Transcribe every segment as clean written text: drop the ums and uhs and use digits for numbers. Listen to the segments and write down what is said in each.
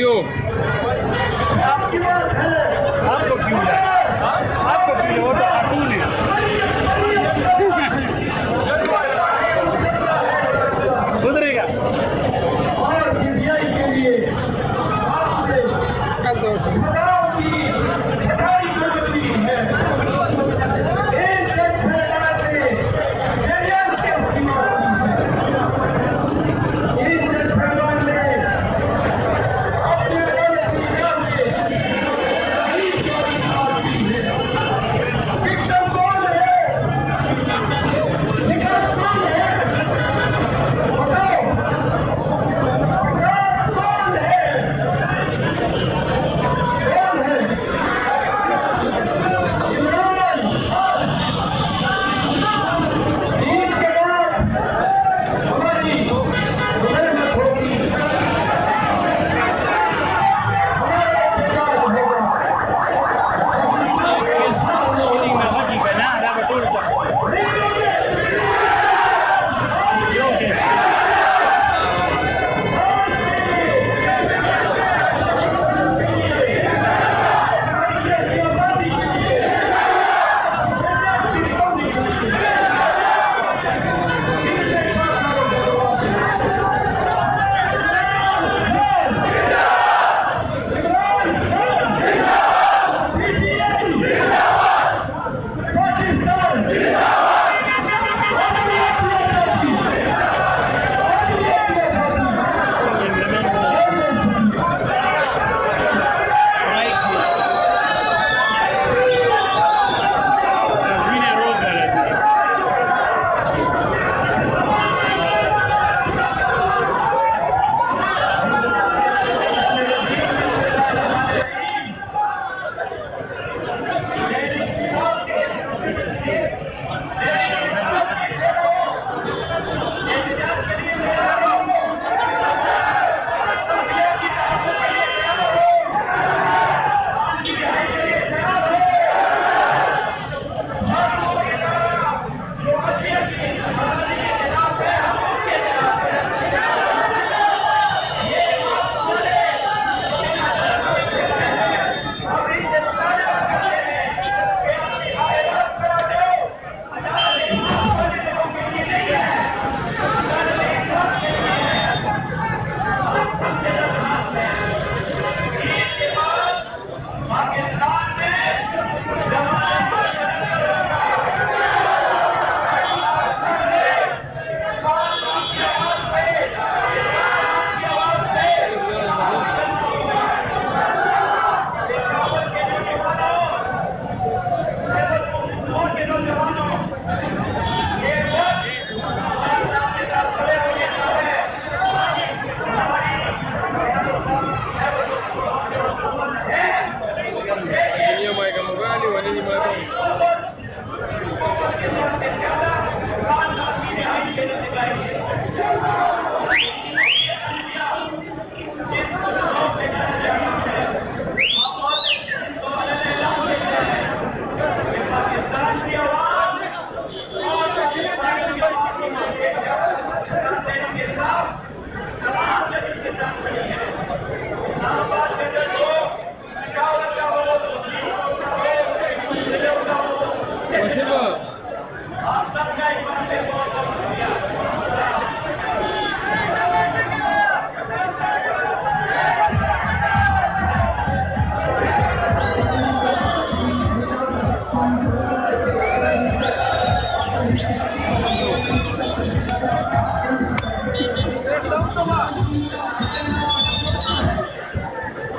Video. आपको क्यों है? आपको क्यों है? वो तो खातून है। गुजरेगा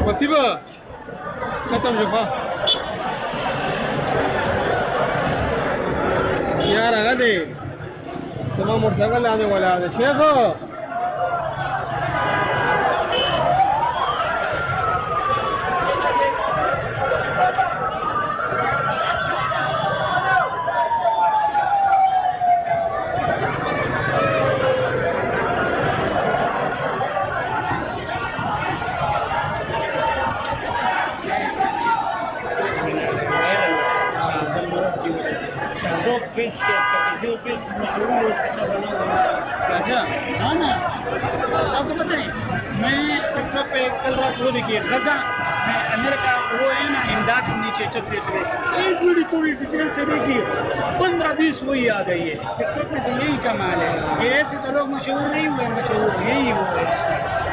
वसीबा खत्म जो हाँ यार आगा दे तुम्हारा मोटरसाइकिल आने वाला है शेख फिश के इसका जो फिश मशहूर है उसके साथ बना हुआ है अच्छा हाँ ना आपको पता है मैं टिकटॉक पे कल रात वो देखिए गजा में अमेरिका वो है ना इमदाद के नीचे चलते चले एक वीडियो थोड़ी डिटेल से देखिए 15-20 वही आ गई है। टिकटॉक में तो यही कमाल है, ये ऐसे तो लोग मशहूर नहीं हुए, मशहूर यही हुए इसमें।